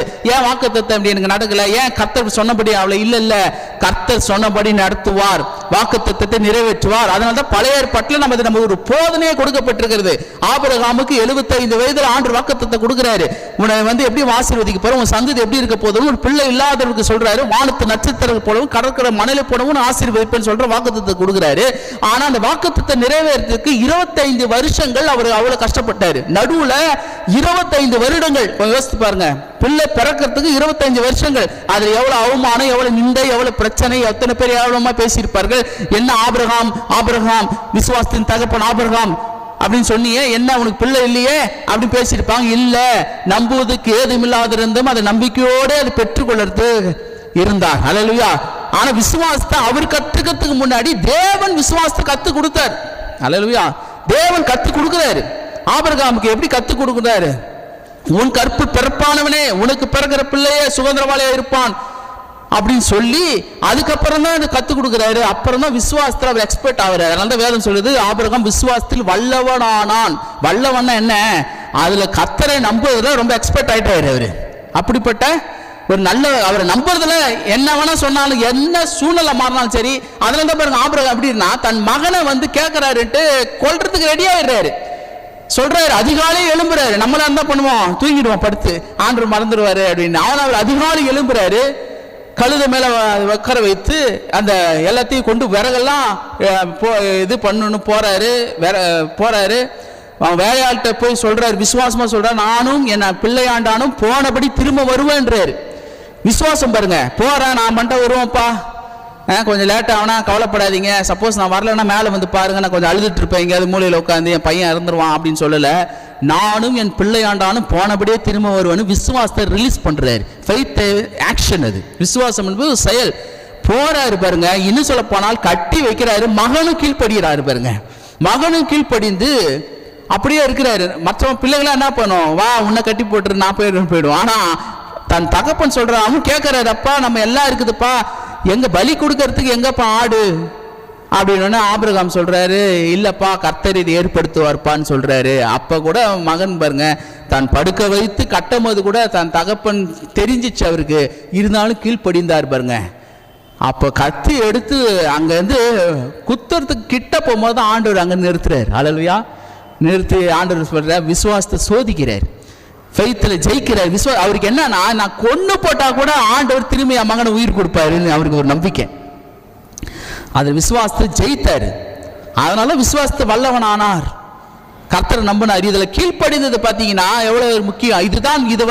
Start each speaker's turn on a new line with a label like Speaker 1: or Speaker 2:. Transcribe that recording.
Speaker 1: ஏன் வாக்குத்தத்தம் அப்படி எனக்கு நடக்கல, ஏன் கர்த்தர் சொன்னபடி அவளை இல்ல கர்த்தர் சொன்னபடி நடத்துவார், வாக்குத்தத்தத்தை நிறைவேற்றுவார். அதனாலதான் பழைய ஏற்பாட்டில் நம்ம ஒரு போதனையே கொடுக்கப்பட்டிருக்கிறது. ஆபிரகாமுக்கு 75 வயதில் ஆண்டவர் வாக்குத்தத்தத்தை கொடுக்கிறாரு. உன்னை எப்படி ஆசீர்வதிக்க போற, உன் சந்ததி எப்படி இருக்க போதும், ஒரு பிள்ளை இல்லாதவருக்கு சொல்றாரு, வானத்து நட்சத்திரம் போலவும் கடற்கரை மணலை போலவும் ஆசீர்வதிப்பேன்னு சொல்ற வாக்குத்தத்தை கொடுக்கிறாரு. ஆனா அந்த வாக்குத்தத்தை நிறைவேறதுக்கு 25 வருஷங்கள் அவர் அவ்வளவு கஷ்டப்பட்டாரு. நடுவுல 25 வருடங்கள் யோசித்து பாருங்க, பிள்ளை பிறக்கிறதுக்கு 25 வருஷங்கள். அதுல எவ்வளவு அவமானம், எவ்வளவு நிந்தை, எவ்வளவு பிரச்சனை, எத்தனை பேர் எவ்வளவு பேசியிருப்பார்கள். என்ன ஆபிரகாம் ஆபிரகாம் விசுவாசத்தின் தகப்பன் ஆபிரகாம் அப்படின்னு சொன்னியே, என்ன உனக்கு பிள்ளை இல்லையே அப்படின்னு பேசியிருப்பாங்க. இல்ல, நம்புவதற்கு ஏதுமில்லாத இருந்தும் அதை நம்பிக்கையோடு அது பெற்றுக்கொள்றது இருந்தார். ஹல்லேலூயா. ஆனா விசுவாசத்தை அவர் கத்துக்கிறதுக்கு முன்னாடி தேவன் விசுவாசத்தை கத்து கொடுத்தார். ஹல்லேலூயா. தேவன் கத்து கொடுக்கிறாரு. ஆபிரகாமுக்கு எப்படி கத்து கொடுக்கிறாரு? உன் கற்பு பிறப்பானவனே, உனக்கு பிறகுற பிள்ளையே சுதந்திரவாளியா இருப்பான் அப்படின்னு சொல்லி அதுக்கப்புறம் தான் கத்து கொடுக்கிறாரு. அப்புறம் தான் விசுவாசத்தில் அவர் எக்ஸ்பர்ட் ஆகிறார். அதனால வேதம் சொல்லுது, ஆபிரகாம் விசுவாசத்தில் வல்லவனானான். வல்லவன்னா என்ன? அதுல கர்த்தரை நம்புறதுல ரொம்ப எக்ஸ்பர்ட் ஆயிட்டாரு அவரு. அப்படிப்பட்ட ஒரு நல்ல அவரை நம்புறதுல என்ன வேணா சொன்னாலும், என்ன சூழ்நிலை மாறினாலும் சரி. அதனால தான் பாருங்க, ஆபிரகாம் எப்படின்னா தன் மகனை கேட்கிறாருன்ட்டு கொல்றதுக்கு ரெடி ஆயிடுறாரு. சொல்றாரு, அதிகாலை எழும்புறாரு. நம்மளா இருந்தா பண்ணுவோம், தூங்கிடுவோம் படுத்து, ஆண்டவர் மறந்துடுவாரு அப்படின்னு. அவர் அதிகாலை எழும்புறாரு, கழுத மேல உட்கார வைத்து அந்த எல்லாத்தையும் கொண்டு விறகெல்லாம் இது பண்ணு போறாரு. வேலையாள்கிட்ட போய் சொல்றாரு, விசுவாசமா சொல்றாரு, நானும் என்ன பிள்ளையாண்டானும் போனபடி திரும்ப வருவேன்றாரு. விசுவாசம் பாருங்க. போறேன், நான் மட்டும் வருவேன்ப்பா, கொஞ்சம் லேட் ஆகுனா கவலைப்படாதீங்க, சப்போஸ் நான் வரலன்னா மேலே வந்து பாருங்க, நான் கொஞ்சம் அழுதுட்டு இருப்பேன் எங்கேயாவது மூலையில் உட்காந்து, என் பையன் இறந்துருவான் அப்படின்னு சொல்லலை. நானும் என் பிள்ளையாண்டானும் போனபடியே திரும்ப வருவேன்னு விசுவாசத்தை ரிலீஸ் பண்றாரு. Faith action. அது விசுவாசம் என்பது செயல். போறாரு பாருங்க. இன்னும் சொல்ல போனால் கட்டி வைக்கிறாரு, மகனும் கீழ்படுகிறாரு பாருங்க. மகனும் கீழ்படிந்து அப்படியே இருக்கிறாரு. மற்றவன் பிள்ளைகளாம் என்ன பண்ணும், வா உன்னை கட்டி போட்டுரு, நான் போயிடுவோம். ஆனா தன் தகப்பன் சொல்ற, அவன் கேட்கிறாரு, அப்பா நம்ம எல்லாம் இருக்குதுப்பா, எங்க பலி கொடுக்கறதுக்கு எங்கப்பா ஆடு அப்படின்னு. ஆபிரகாம் சொல்றாரு, இல்லப்பா கர்த்தர் இது ஏற்படுத்துவார்ப்பான்னு சொல்றாரு. அப்ப கூட மகன் பாருங்க, தான் படுக்க வைத்து கட்டும் போது கூட தன் தகப்பன் தெரிஞ்சிச்சு அவருக்கு, இருந்தாலும் கீழ்ப்படிந்தார் பாருங்க. அப்ப கத்தி எடுத்து அங்க இருந்து குத்துறதுக்கு கிட்ட போகும்போது ஆண்டவர் அங்க நிறுத்துறாரு. ஹல்லேலூயா. நிறுத்தி ஆண்டவர் சொல்ற, விசுவாசத்தை சோதிக்கிறார், ஃபெய்த்தில் ஜெயிக்கிறார். அவருக்கு என்னன்னா, நான் கொன்னு போட்டா கூட ஆண்டவர் திரும்பி என் மகனை உயிர் கொடுப்பாருன்னு அவருக்கு ஒரு நம்பிக்கை. அது விசுவாசத்தை ஜெயித்தாரு. அதனால விசுவாசத்தை வல்லவன் ஆனார், கர்த்தரை நம்பினார். இதுல கீழ்ப்படிந்தது பாத்தீங்கன்னா எவ்வளவு முக்கியம். இதுதான் இது